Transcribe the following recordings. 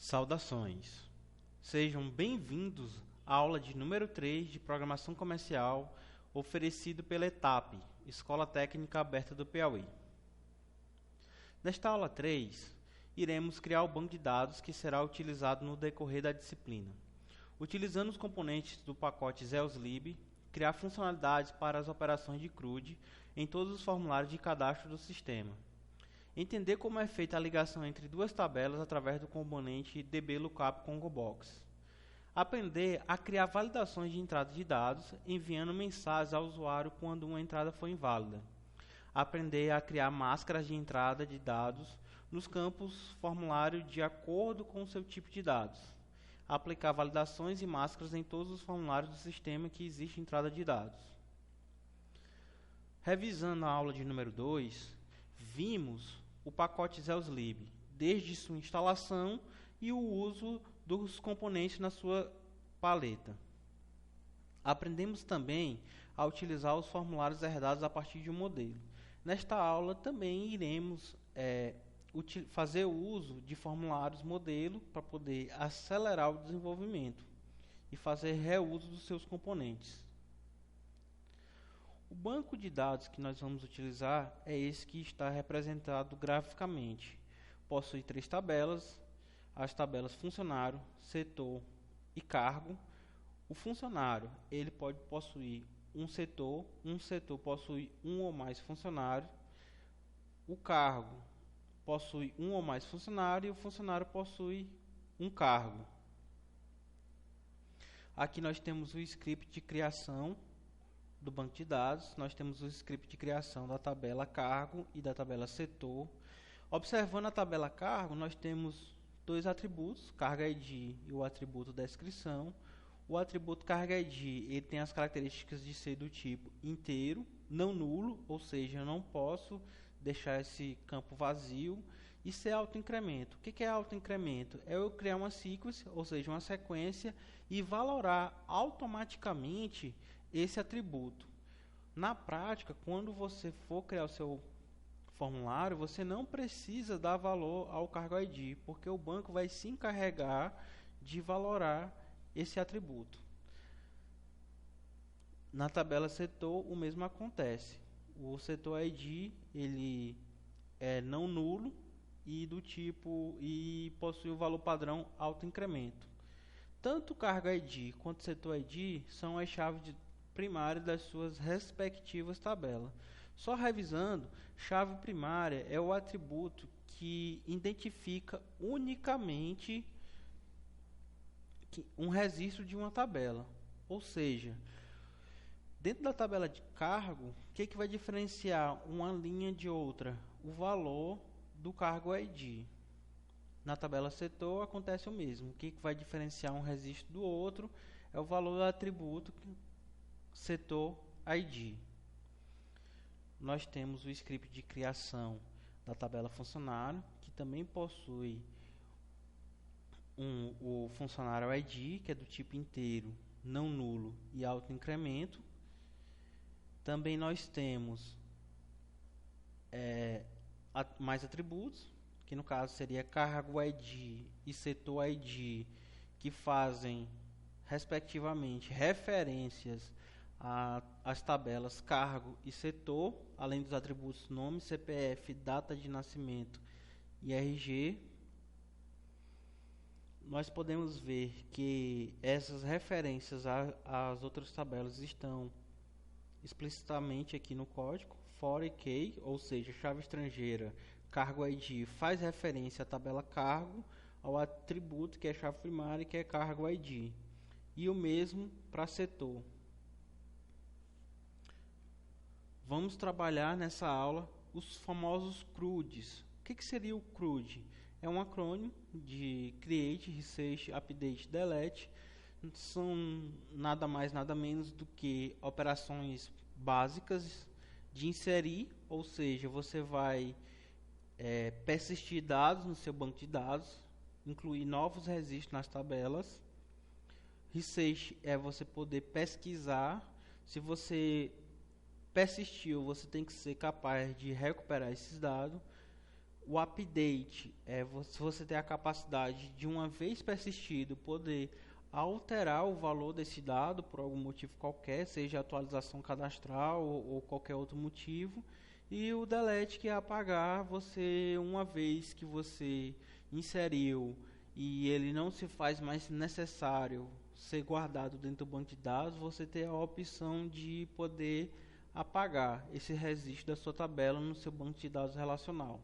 Saudações! Sejam bem-vindos à aula de número 3 de Programação Comercial, oferecido pela ETAP, Escola Técnica Aberta do Piauí. Nesta aula 3, iremos criar o banco de dados que será utilizado no decorrer da disciplina. Utilizando os componentes do pacote ZeusLib, criar funcionalidades para as operações de CRUD em todos os formulários de cadastro do sistema. Entender como é feita a ligação entre duas tabelas através do componente dblookup-congobox. Aprender a criar validações de entrada de dados, enviando mensagens ao usuário quando uma entrada for inválida. Aprender a criar máscaras de entrada de dados nos campos formulário de acordo com o seu tipo de dados. Aplicar validações e máscaras em todos os formulários do sistema que existe entrada de dados. Revisando a aula de número 2, vimos o pacote ZeusLib, desde sua instalação e o uso dos componentes na sua paleta. Aprendemos também a utilizar os formulários herdados a partir de um modelo. Nesta aula também iremos fazer o uso de formulários modelo para poder acelerar o desenvolvimento e fazer reuso dos seus componentes. O banco de dados que nós vamos utilizar é esse que está representado graficamente. Possui 3 tabelas, as tabelas funcionário, setor e cargo. O funcionário ele pode possuir um setor possui um ou mais funcionários, o cargo possui um ou mais funcionários e o funcionário possui um cargo. Aqui nós temos o script de criação do banco de dados, nós temos o script de criação da tabela cargo e da tabela setor. Observando a tabela cargo, nós temos 2 atributos, carga ID e o atributo descrição. O atributo carga ID ele tem as características de ser do tipo inteiro, não nulo, ou seja, eu não posso deixar esse campo vazio, e ser autoincremento. O que é autoincremento? É eu criar uma sequence, ou seja, uma sequência, e valorar automaticamente esse atributo. Na prática, quando você for criar o seu formulário, você não precisa dar valor ao cargo ID, porque o banco vai se encarregar de valorar esse atributo. Na tabela setor, o mesmo acontece. O setor ID ele é não nulo e do tipo e possui o valor padrão autoincremento. Tanto o cargo ID quanto o setor ID são as chaves primárias das suas respectivas tabelas. Só revisando, chave primária é o atributo que identifica unicamente um registro de uma tabela. Ou seja, dentro da tabela de cargo, o que vai diferenciar uma linha de outra? O valor do cargo ID. Na tabela setor acontece o mesmo. O que vai diferenciar um registro do outro é o valor do atributo setor ID. Nós temos o script de criação da tabela funcionário, que também possui o funcionário ID, que é do tipo inteiro, não nulo e autoincremento. Também nós temos mais atributos, que no caso seria cargo ID e setor ID, que fazem respectivamente referências às tabelas cargo e setor, além dos atributos nome, CPF, data de nascimento e RG. Nós podemos ver que essas referências às outras tabelas estão explicitamente aqui no código. For e key, ou seja, chave estrangeira, cargo ID faz referência à tabela cargo, ao atributo que é chave primária, que é cargo ID. E o mesmo para setor. Vamos trabalhar nessa aula os famosos CRUDs. O que seria o CRUD? É um acrônimo de Create, Research, Update, Delete. São nada mais, nada menos do que operações básicas de inserir, ou seja, você vai persistir dados no seu banco de dados, incluir novos registros nas tabelas. Research é você poder pesquisar. Se você persistiu, você tem que ser capaz de recuperar esses dados. o update é se você tem a capacidade de, uma vez persistido, poder alterar o valor desse dado por algum motivo qualquer, seja atualização cadastral ou qualquer outro motivo. E o delete, que é apagar, você, uma vez que você inseriu e ele não se faz mais necessário ser guardado dentro do banco de dados, você tem a opção de poder apagar esse registro da sua tabela no seu banco de dados relacional.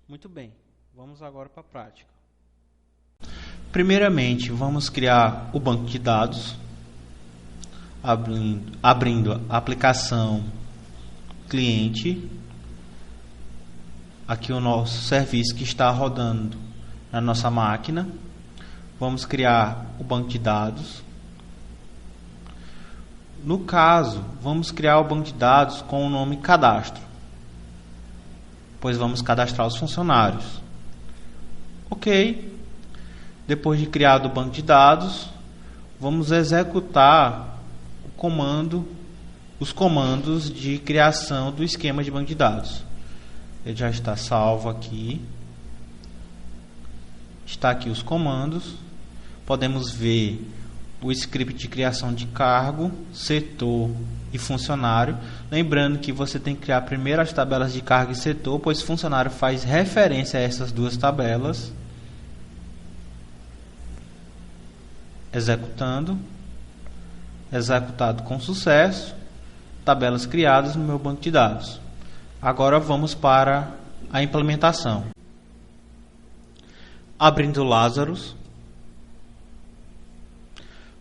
Muito bem, vamos agora para a prática. Primeiramente, vamos criar o banco de dados, abrindo a aplicação cliente, aqui o nosso serviço que está rodando na nossa máquina. Vamos criar o banco de dados. No caso, vamos criar o banco de dados com o nome cadastro, pois vamos cadastrar os funcionários. Ok. Depois de criado o banco de dados, vamos executar os comandos de criação do esquema de banco de dados. Ele já está salvo aqui. Está aqui os comandos. Podemos ver o script de criação de cargo, setor e funcionário. Lembrando que você tem que criar primeiro as tabelas de cargo e setor, pois funcionário faz referência a essas duas tabelas. Executando. Executado com sucesso. Tabelas criadas no meu banco de dados. Agora vamos para a implementação. Abrindo o Lazarus.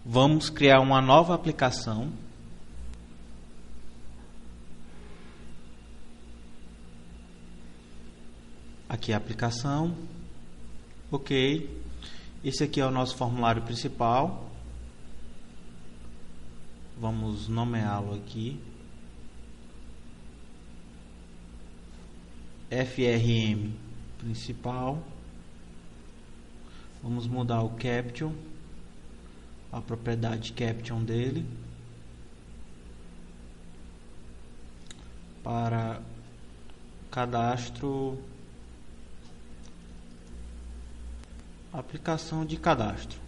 Vamos criar uma nova aplicação. Aqui a aplicação. Ok. Esse aqui é o nosso formulário principal. Vamos nomeá-lo aqui. FRM principal. Vamos mudar o caption, a propriedade caption dele, para cadastro, aplicação de cadastro.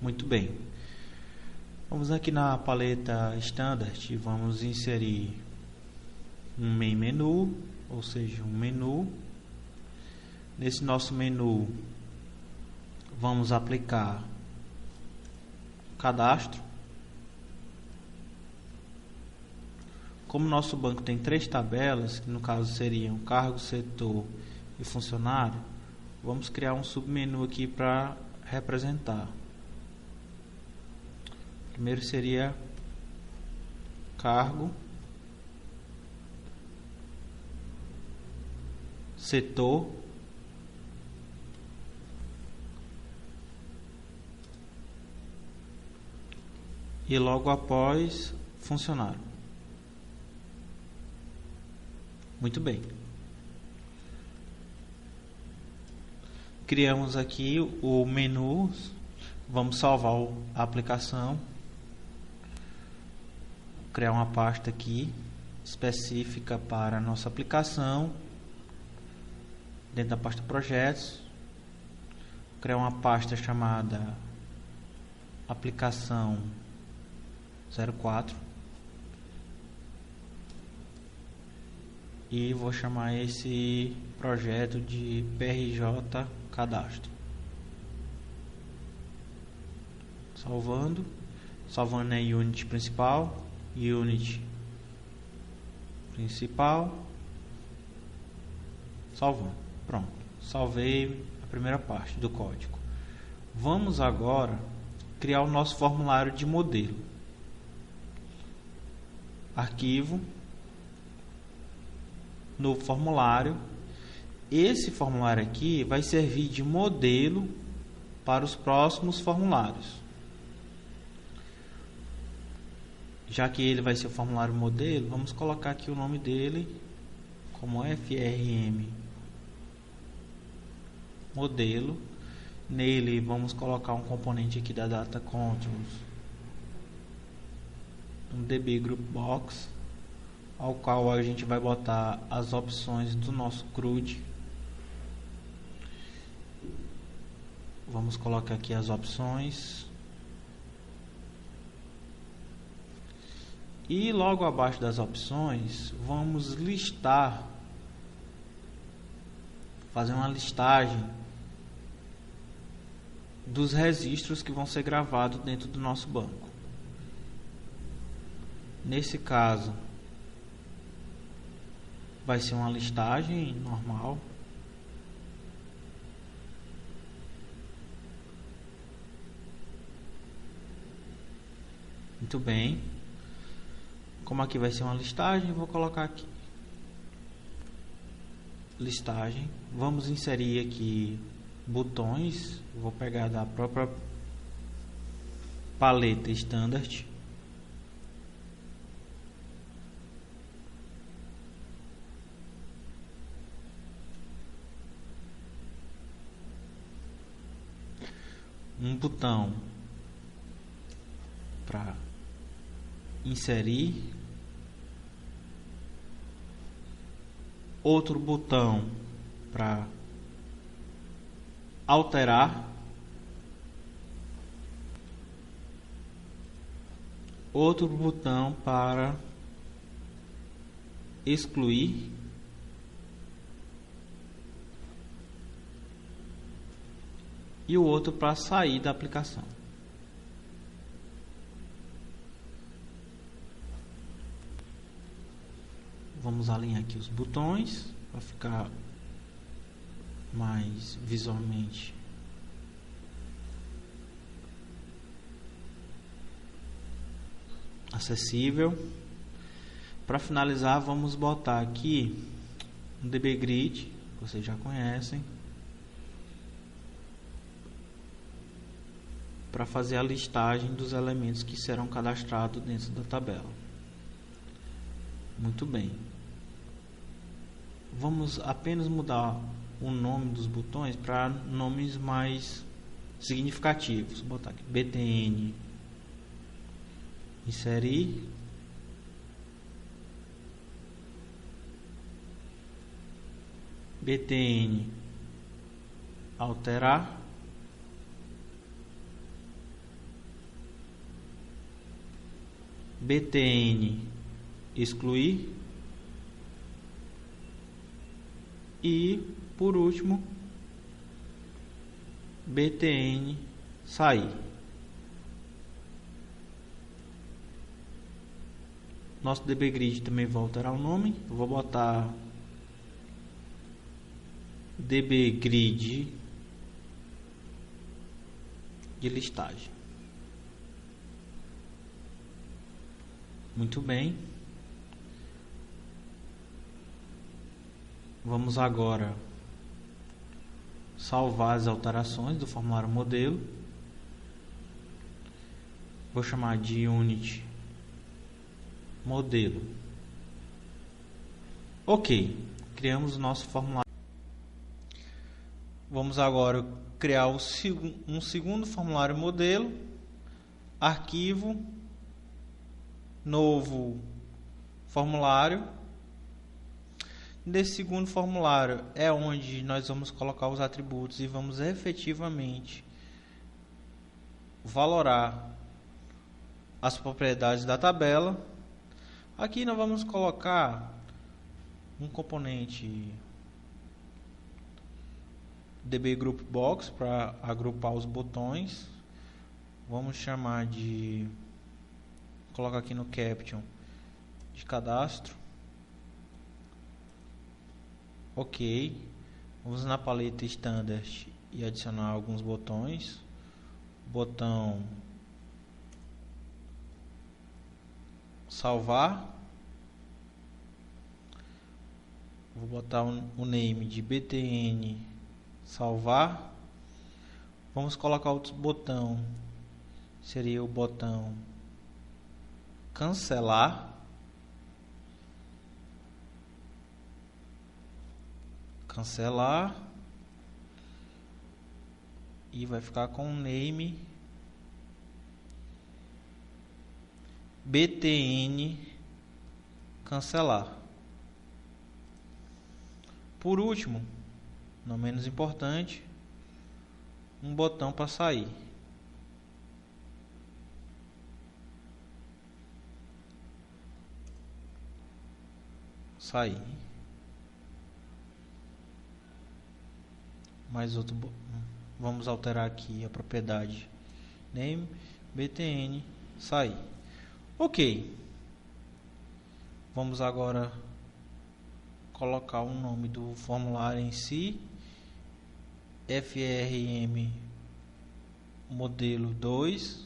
Muito bem. Vamos aqui na paleta Standard, vamos inserir um main menu, ou seja, um menu. Nesse nosso menu, vamos aplicar cadastro. Como nosso banco tem 3 tabelas, que no caso seriam cargo, setor e funcionário, vamos criar um submenu aqui para representar. Primeiro seria cargo, setor e logo após funcionário. Muito bem. Criamos aqui o menu. Vamos salvar a aplicação. Criar uma pasta aqui específica para a nossa aplicação. Dentro da pasta projetos. Criar uma pasta chamada aplicação 04. E vou chamar esse projeto de PRJ Cadastro. Salvando a unit principal, unit principal, salvando. Pronto, salvei a primeira parte do código. Vamos agora criar o nosso formulário de modelo. Arquivo, novo formulário. Esse formulário aqui vai servir de modelo para os próximos formulários. Já que ele vai ser o formulário modelo, vamos colocar aqui o nome dele como FRM modelo. Nele vamos colocar um componente aqui da Data Controls, um DB Group Box, ao qual a gente vai botar as opções do nosso CRUD. Vamos colocar aqui as opções. E logo abaixo das opções, vamos listar, fazer uma listagem dos registros que vão ser gravados dentro do nosso banco. Nesse caso, vai ser uma listagem normal. Muito bem. Como aqui vai ser uma listagem, vou colocar aqui listagem. Vamos inserir aqui botões. Vou pegar da própria paleta Standard. Um botão para inserir, outro botão para alterar, outro botão para excluir, e o outro para sair da aplicação. Vamos alinhar aqui os botões para ficar mais visualmente acessível. Para finalizar, vamos botar aqui um DB Grid, vocês já conhecem, para fazer a listagem dos elementos que serão cadastrados dentro da tabela. Muito bem. Vamos apenas mudar o nome dos botões para nomes mais significativos. Vou botar aqui BTN, inserir, BTN, alterar, BTN, excluir, e por último BTN, sair. Nosso DB Grid também vai alterar o nome. Eu vou botar DB Grid de listagem. Muito bem. Vamos agora salvar as alterações do formulário modelo. Vou chamar de Unity modelo. Ok, criamos o nosso formulário. Vamos agora criar um segundo formulário modelo, arquivo, novo formulário. Nesse segundo formulário é onde nós vamos colocar os atributos e vamos efetivamente valorar as propriedades da tabela. Aqui nós vamos colocar um componente DB Group Box para agrupar os botões. Vamos chamar de, colocar aqui no Caption, de cadastro. Ok, vamos na paleta Standard e adicionar alguns botões. Botão salvar. Vou botar o name de BTN salvar. Vamos colocar outro botão, seria o botão cancelar. Cancelar, e vai ficar com o name BTN cancelar. Por último, não menos importante, um botão para sair. Sair. Mais outro. Vamos alterar aqui a propriedade name btn sair. Ok. Vamos agora colocar o nome do formulário em si, FRM modelo 2,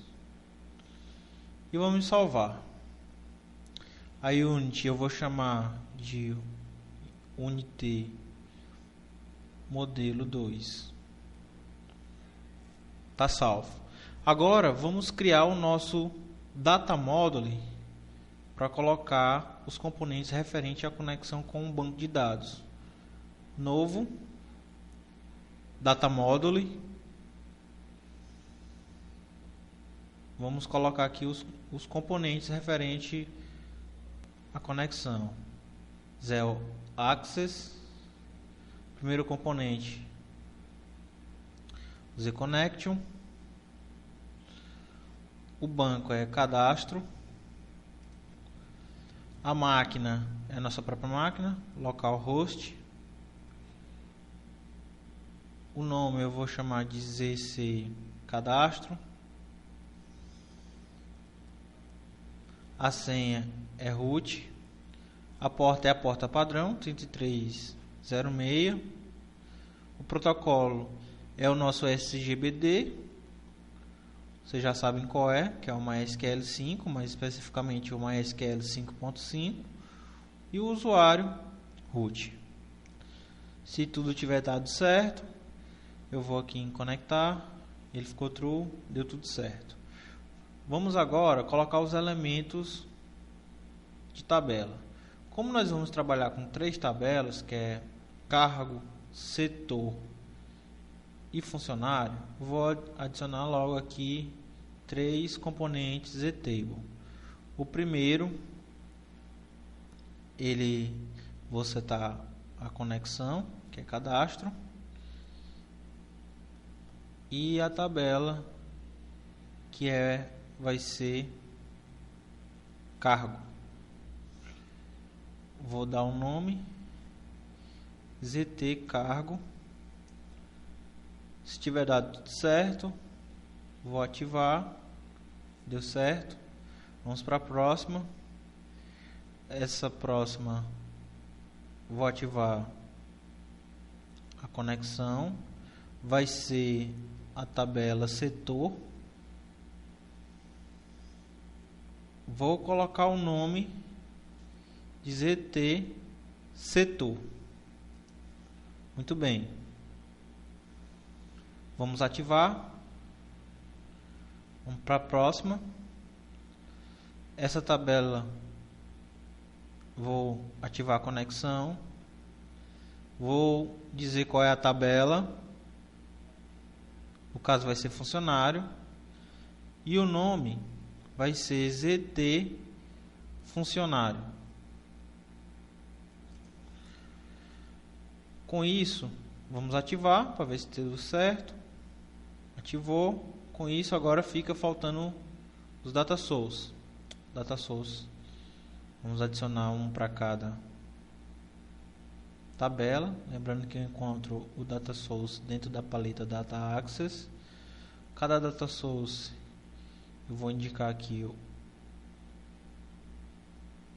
e vamos salvar. A Unity eu vou chamar de Unity modelo 2. Tá salvo. Agora vamos criar o nosso data module para colocar os componentes referentes à conexão com o banco de dados. Novo data module. Vamos colocar aqui os componentes referentes à conexão. Zero Access. Primeiro componente, ZConnection. O banco é cadastro. A máquina é a nossa própria máquina, localhost. O nome eu vou chamar de ZC cadastro. A senha é root. A porta é a porta padrão 3306. O protocolo é o nosso SGBD. Vocês já sabem qual é, que é o MySQL 5, mais especificamente o MySQL 5.5. E o usuário root. Se tudo tiver dado certo, eu vou aqui em conectar. Ele ficou true, deu tudo certo. Vamos agora colocar os elementos de tabela. Como nós vamos trabalhar com 3 tabelas, que é cargo, setor e funcionário, vou adicionar logo aqui 3 componentes ZTable. O primeiro, vou setar a conexão, que é cadastro, e a tabela, que vai ser cargo. Vou dar um nome, ZT cargo. Se tiver dado tudo certo, vou ativar. Deu certo. Vamos para a próxima. Essa próxima, vou ativar a conexão. Vai ser a tabela setor. Vou colocar o nome de ZT setor. Muito bem. Vamos ativar. Vamos para a próxima. Essa tabela, vou ativar a conexão. Vou dizer qual é a tabela. No caso vai ser funcionário. E o nome vai ser ZT funcionário. Com isso, vamos ativar para ver se deu certo. Ativou. Com isso, agora fica faltando os data source. Vamos adicionar um para cada tabela. Lembrando que eu encontro o data source dentro da paleta Data Access. Cada data source eu vou indicar aqui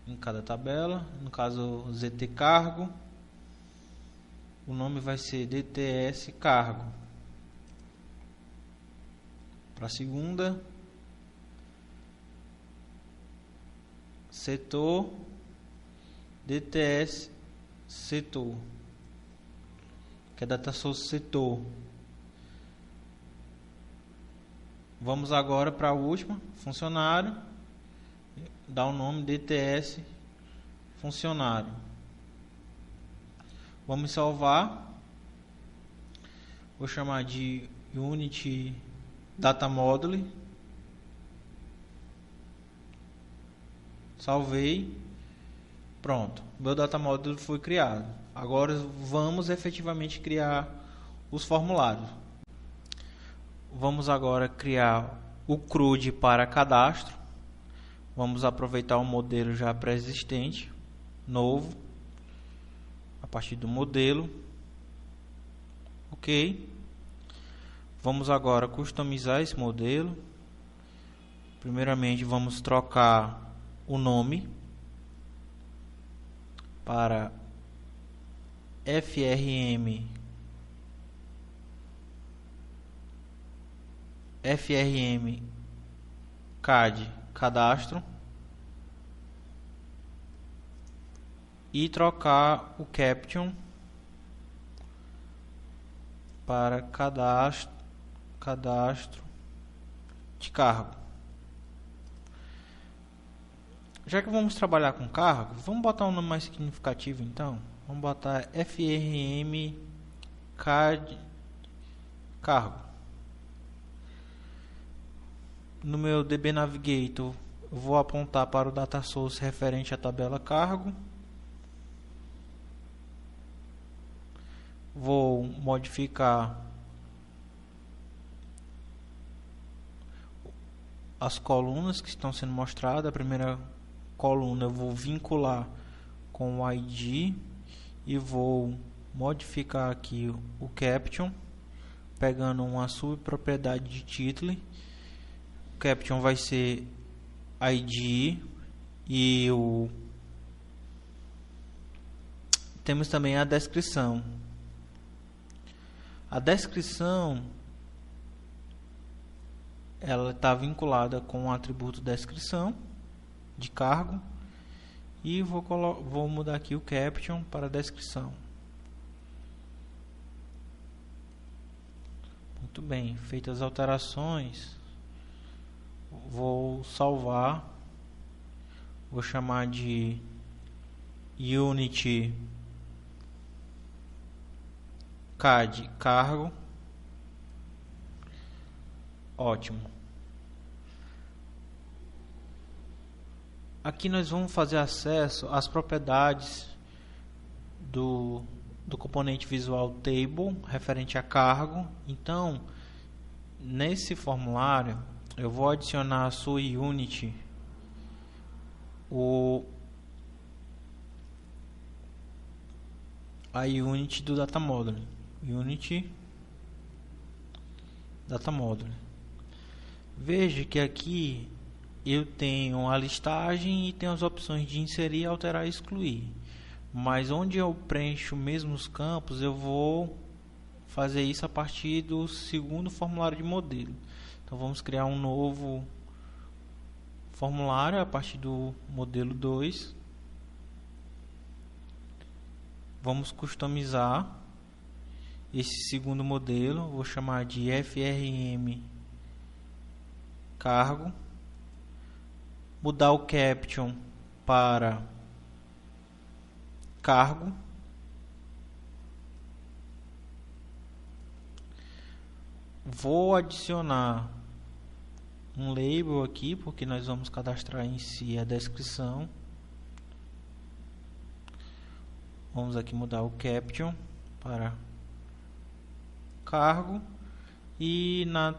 em cada tabela. No caso, ZT cargo. O nome vai ser DTS cargo. Para a segunda, setor, DTS setor, que é data source setor. Vamos agora para a última, funcionário, dá o nome DTS funcionário. Vamos salvar. Vou chamar de Unity Data Module. Salvei. Pronto, meu data model foi criado. Agora vamos efetivamente criar os formulários. Vamos agora criar o CRUD para cadastro. Vamos aproveitar o modelo já pré-existente, novo, a partir do modelo. Ok. Vamos agora customizar esse modelo. Primeiramente vamos trocar o nome para FRM CAD cadastro e trocar o caption para cadastro de cargo. Já que vamos trabalhar com cargo, vamos botar um nome mais significativo então. Vamos botar FRM CAD cargo. No meu DB Navigator, eu vou apontar para o data source referente à tabela cargo. Vou modificar as colunas que estão sendo mostradas. A primeira coluna eu vou vincular com o ID e vou modificar aqui o caption, pegando uma subpropriedade de título. O caption vai ser ID e temos também a descrição. A descrição ela está vinculada com o atributo descrição de cargo e vou mudar aqui o caption para descrição. Muito bem, feitas as alterações, vou salvar, vou chamar de Unity CAD cargo. Ótimo. Aqui nós vamos fazer acesso às propriedades do componente visual table referente a cargo. Então, nesse formulário, eu vou adicionar a sua Unity a Unity do data model. Unity data model. Veja que aqui eu tenho a listagem e tenho as opções de inserir, alterar e excluir. Mas onde eu preencho mesmo os campos, eu vou fazer isso a partir do segundo formulário de modelo. Então vamos criar um novo formulário a partir do modelo 2. Vamos customizar esse segundo modelo, vou chamar de FRM cargo, mudar o caption para cargo, vou adicionar um label aqui porque nós vamos cadastrar em si a descrição. Vamos aqui mudar o caption para cargo e na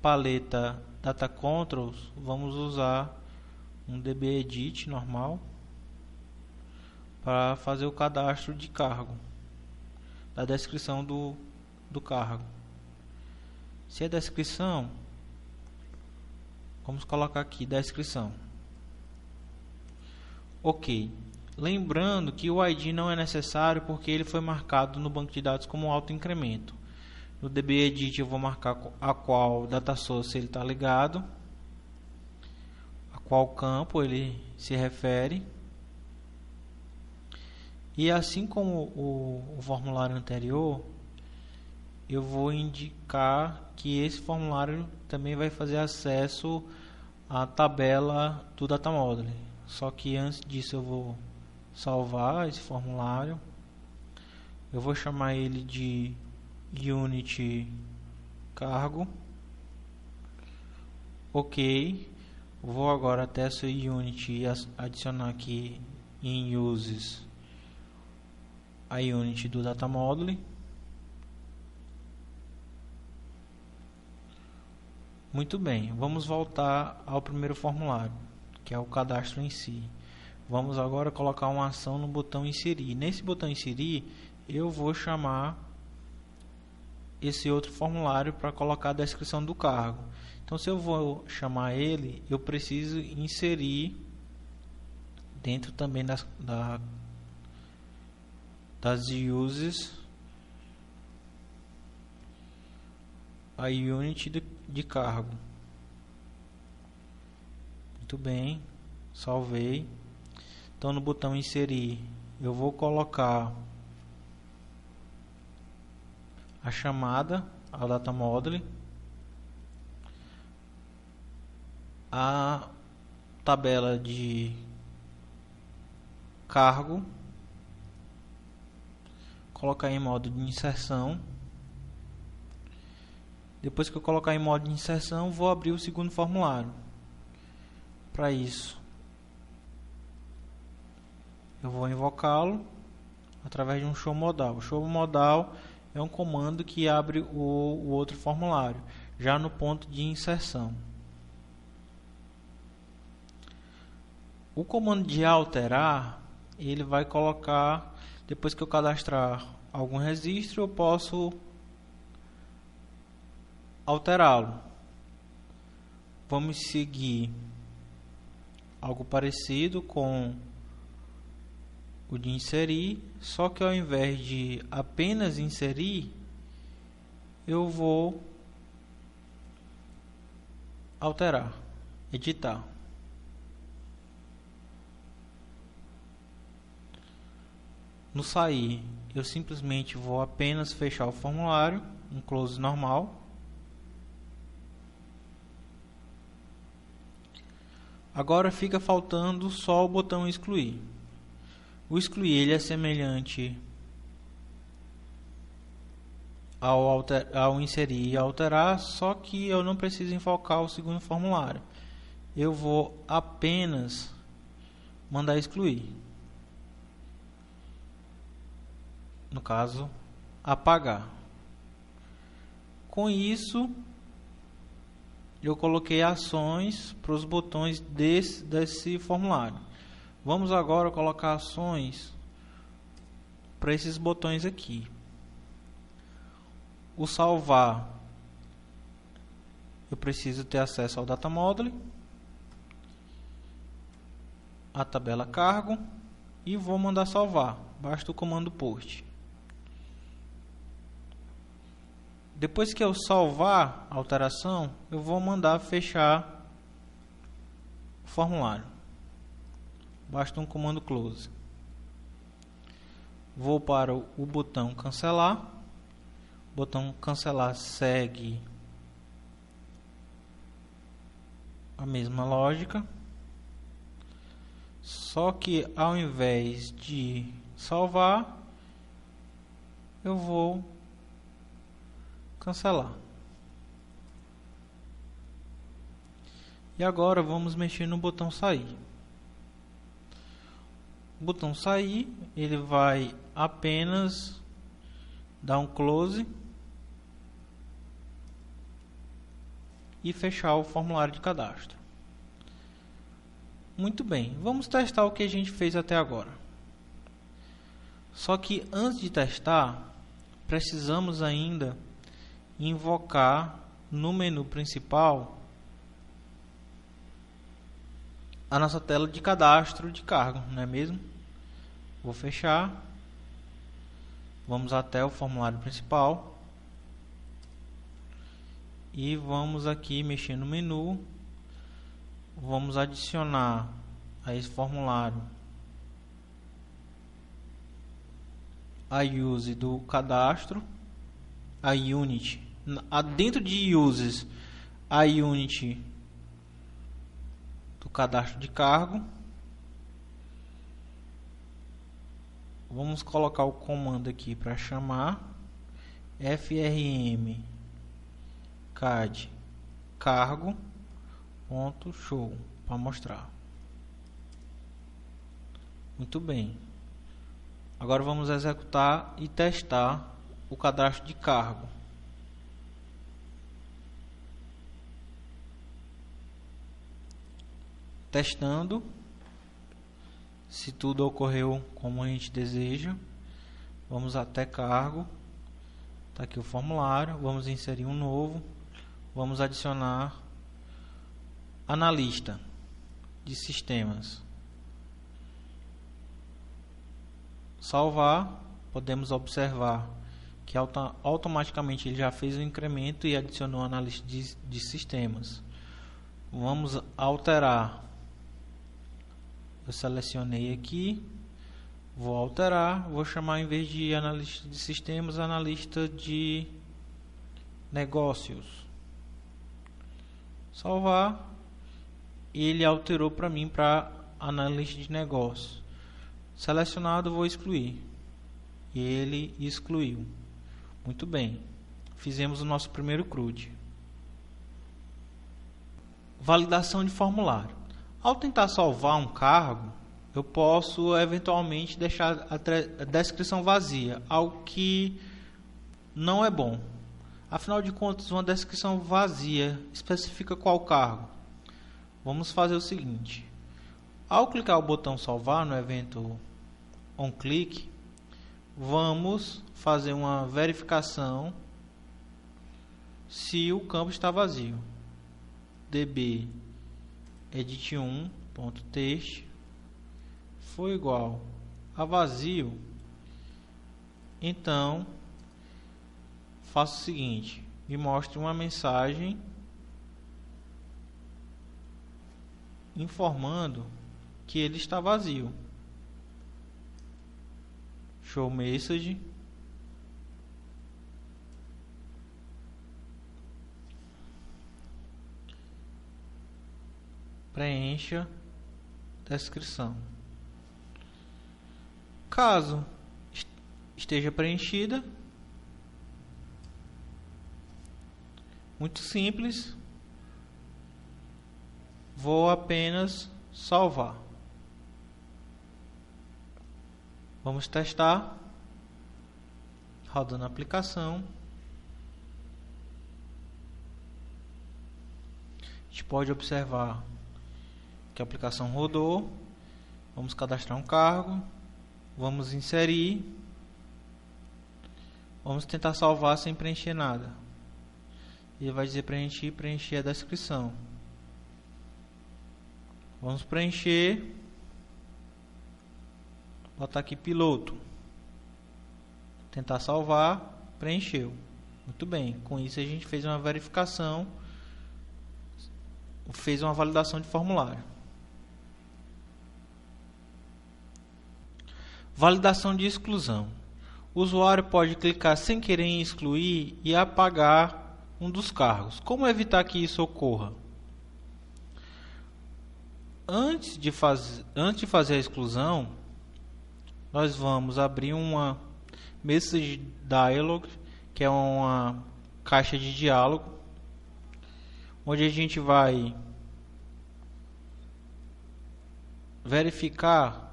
paleta Data Controls vamos usar um DB Edit normal para fazer o cadastro de cargo, da descrição do cargo. Se é descrição, vamos colocar aqui descrição. Ok. Lembrando que o ID não é necessário porque ele foi marcado no banco de dados como autoincremento. No DB Edit eu vou marcar a qual data source ele está ligado, a qual campo ele se refere. E assim como o formulário anterior, eu vou indicar que esse formulário também vai fazer acesso à tabela do data model. Só que antes disso eu vou salvar esse formulário. Eu vou chamar ele de Unity cargo. Ok. Vou agora até essa Unity adicionar aqui em uses a unit do data module. Muito bem, vamos voltar ao primeiro formulário, que é o cadastro em si. Vamos agora colocar uma ação no botão inserir. Nesse botão inserir, eu vou chamar esse outro formulário para colocar a descrição do cargo. Então, se eu vou chamar ele, eu preciso inserir dentro também das uses a unit de cargo. Muito bem, salvei. Então, no botão inserir, eu vou colocar a chamada ao data module, a tabela de cargo, colocar em modo de inserção. Depois que eu colocar em modo de inserção, vou abrir o segundo formulário. Para isso, eu vou invocá-lo através de um show modal. O show modal é um comando que abre o outro formulário, já no ponto de inserção. O comando de alterar, ele vai colocar, depois que eu cadastrar algum registro, eu posso alterá-lo. Vamos seguir algo parecido com o de inserir, só que ao invés de apenas inserir, eu vou alterar, editar. No sair, eu simplesmente vou apenas fechar o formulário, um close normal. Agora fica faltando só o botão excluir. O excluir ele é semelhante ao inserir e alterar, só que eu não preciso enfocar o segundo formulário. Eu vou apenas mandar excluir. No caso, apagar. Com isso, eu coloquei ações para os botões desse formulário. Vamos agora colocar ações para esses botões aqui. O salvar, eu preciso ter acesso ao data module, a tabela cargo e vou mandar salvar. Basta o comando post. Depois que eu salvar a alteração, eu vou mandar fechar o formulário. Basta um comando close. Vou para o botão cancelar. O botão cancelar segue a mesma lógica. Só que ao invés de salvar, eu vou cancelar. E agora vamos mexer no botão sair. O botão sair, ele vai apenas dar um close e fechar o formulário de cadastro. Muito bem, vamos testar o que a gente fez até agora. Só que antes de testar, precisamos ainda invocar no menu principal a nossa tela de cadastro de cargo, não é mesmo? Vou fechar. Vamos até o formulário principal. E vamos aqui mexer no menu. Vamos adicionar a esse formulário a use do cadastro, a unit. Dentro de uses, a unit do cadastro de cargo. Vamos colocar o comando aqui para chamar frm cad cargo.show para mostrar. Muito bem. Agora vamos executar e testar o cadastro de cargo. Testando se tudo ocorreu como a gente deseja. Vamos até cargo. Está aqui o formulário. Vamos inserir um novo. Vamos adicionar analista de sistemas. Salvar. Podemos observar que automaticamente ele já fez o incremento e adicionou analista de sistemas. Vamos alterar. Eu selecionei aqui, vou alterar, vou chamar em vez de analista de sistemas, analista de negócios. Salvar. Ele alterou para mim para analista de negócios. Selecionado, vou excluir. E ele excluiu. Muito bem. Fizemos o nosso primeiro CRUD. Validação de formulário. Ao tentar salvar um cargo, eu posso eventualmente deixar a descrição vazia, algo que não é bom. Afinal de contas, uma descrição vazia especifica qual cargo. Vamos fazer o seguinte. Ao clicar o botão salvar no evento onClick, vamos fazer uma verificação se o campo está vazio. db edit1.text foi igual a vazio. Então faço o seguinte, me mostre uma mensagem informando que ele está vazio. Show message. Preencha descrição. Caso esteja preenchida, muito simples, vou apenas salvar. Vamos testar, rodando a aplicação. A gente pode observar que a aplicação rodou. Vamos cadastrar um cargo, vamos inserir, vamos tentar salvar sem preencher nada. Ele vai dizer preencher a descrição. Vamos preencher, botar aqui piloto, tentar salvar, preencheu. Muito bem, com isso a gente fez uma verificação, fez uma validação de formulário. Validação de exclusão. O usuário pode clicar sem querer em excluir e apagar um dos cargos. Como evitar que isso ocorra? Antes de fazer a exclusão, nós vamos abrir uma Message Dialog, que é uma caixa de diálogo, onde a gente vai verificar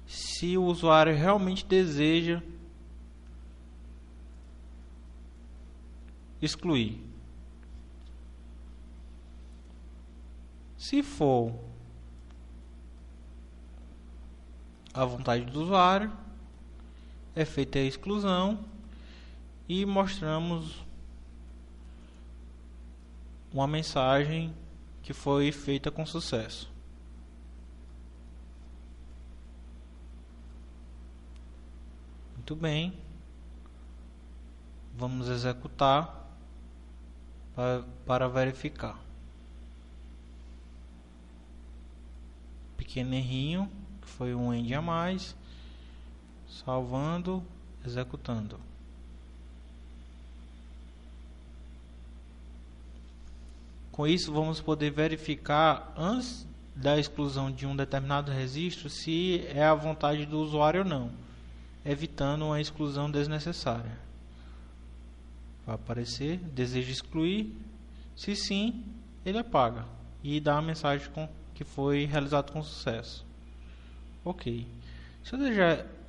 se o usuário realmente deseja excluir. Se for à vontade do usuário, é feita a exclusão e mostramos uma mensagem que foi feita com sucesso. Muito bem, vamos executar para verificar. Pequeno errinho, foi um end a mais, salvando, executando. Com isso vamos poder verificar antes da exclusão de um determinado registro se é à vontade do usuário ou não, evitando uma exclusão desnecessária. Vai aparecer, deseja excluir, se sim, ele apaga e dá a mensagem que foi realizado com sucesso. Ok. Se eu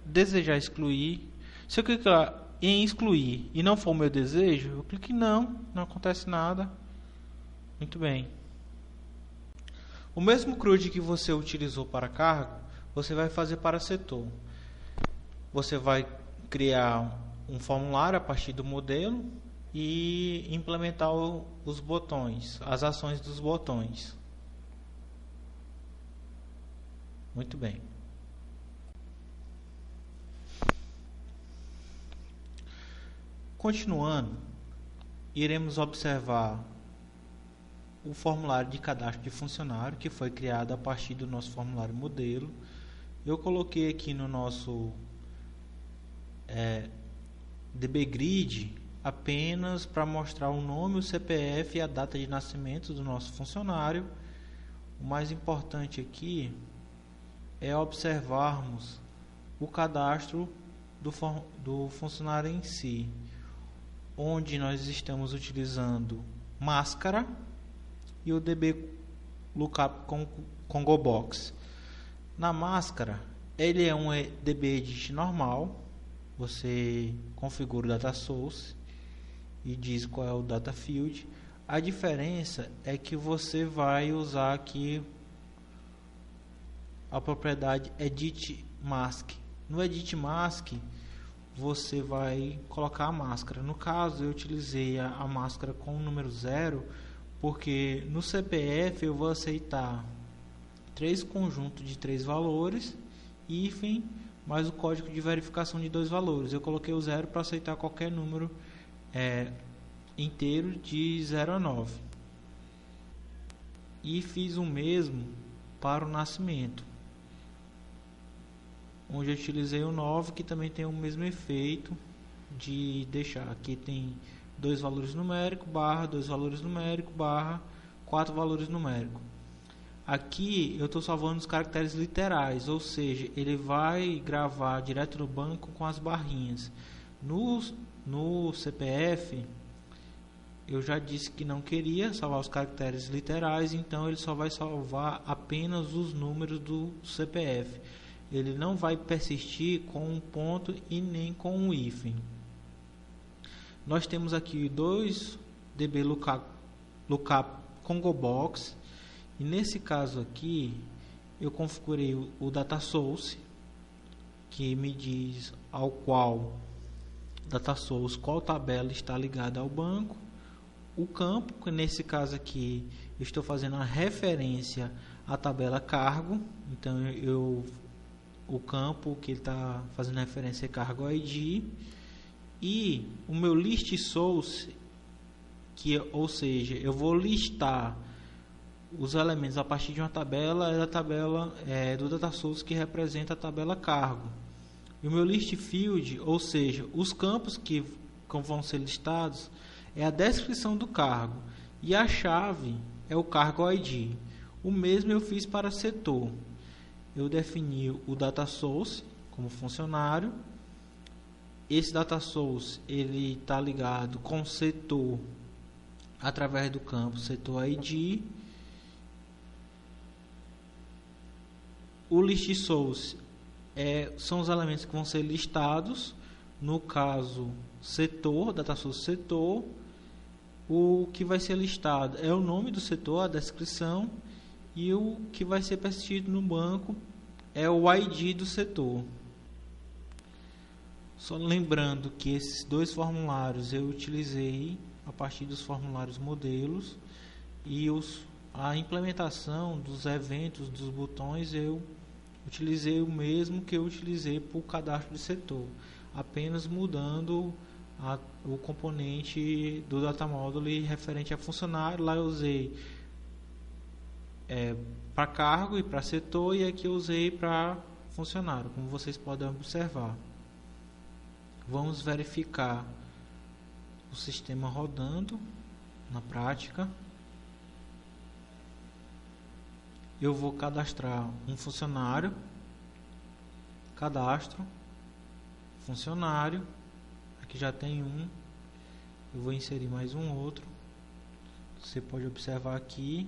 desejar excluir, se eu clicar em excluir e não for o meu desejo, eu clico em não acontece nada. Muito bem. O mesmo CRUD que você utilizou para cargo, você vai fazer para setor. Você vai criar um formulário a partir do modelo e implementar os botões, as ações dos botões. Muito bem. Continuando, iremos observar o formulário de cadastro de funcionário que foi criado a partir do nosso formulário modelo. Eu coloquei aqui no nosso DBGrid apenas para mostrar o nome, o CPF e a data de nascimento do nosso funcionário. O mais importante aqui é observarmos o cadastro do funcionário em si, onde nós estamos utilizando máscara e o DB Lookup Congo Box. Na máscara, ele é um DB Edit normal. Você configura o data source e diz qual é o data field. A diferença é que você vai usar aqui a propriedade Edit Mask. No Edit Mask, você vai colocar a máscara. No caso, eu utilizei a máscara com o número 0, porque no CPF eu vou aceitar 3 conjuntos de 3 valores, hífen, mais o código de verificação de 2 valores. Eu coloquei o 0 para aceitar qualquer número inteiro de 0 a 9. E fiz o mesmo para o nascimento, onde eu utilizei o 9, que também tem o mesmo efeito de deixar aqui tem 2 valores numéricos, barra 2 valores numéricos, barra 4 valores numéricos. Aqui eu estou salvando os caracteres literais, ou seja, ele vai gravar direto no banco com as barrinhas. No CPF, eu já disse que não queria salvar os caracteres literais, então ele só vai salvar apenas os números do CPF. Ele não vai persistir com um ponto e nem com um hífen. Nós temos aqui 2 DB Lookup Congo Box, e nesse caso aqui eu configurei o data source, que me diz ao qual data source qual tabela está ligada ao banco. O campo, que nesse caso aqui eu estou fazendo a referência à tabela cargo, então o campo que ele está fazendo referência é cargo ID, e o meu list source, ou seja, eu vou listar os elementos a partir de uma tabela, é a tabela do data source que representa a tabela cargo. E o meu list field, ou seja, os campos que vão ser listados, é a descrição do cargo, e a chave é o cargo ID. O mesmo eu fiz para setor. Eu defini o data source como funcionário. Esse data source ele está ligado com o setor através do campo setor ID. O list source são os elementos que vão ser listados. No caso, setor, data source setor. O que vai ser listado é o nome do setor, a descrição, e o que vai ser persistido no banco é o ID do setor. Só lembrando que esses 2 formulários eu utilizei a partir dos formulários modelos, e a implementação dos eventos dos botões eu utilizei o mesmo que eu utilizei para o cadastro de setor, apenas mudando o componente do data module referente a funcionário. Lá eu usei para cargo e para setor, e aqui eu usei para funcionário, como vocês podem observar. Vamos verificar o sistema rodando na prática. Eu vou cadastrar um funcionário, cadastro, funcionário, aqui já tem um, eu vou inserir mais um outro. Você pode observar aqui,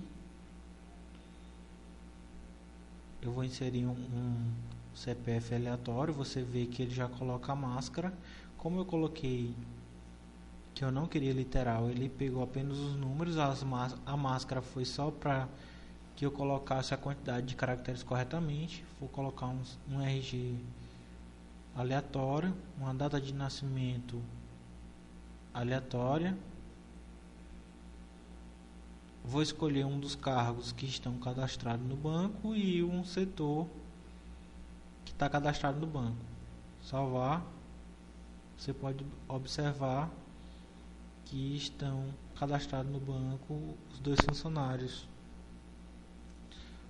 eu vou inserir CPF aleatório, você vê que ele já coloca a máscara. Como eu coloquei que eu não queria literal, ele pegou apenas os números, a máscara foi só para que eu colocasse a quantidade de caracteres corretamente. Vou colocar um RG aleatório, uma data de nascimento aleatória. Vou escolher um dos cargos que estão cadastrados no banco e um setor que está cadastrado no banco. Salvar. Você pode observar que estão cadastrados no banco os 2 funcionários.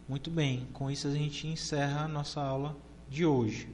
Muito bem, com isso a gente encerra a nossa aula de hoje.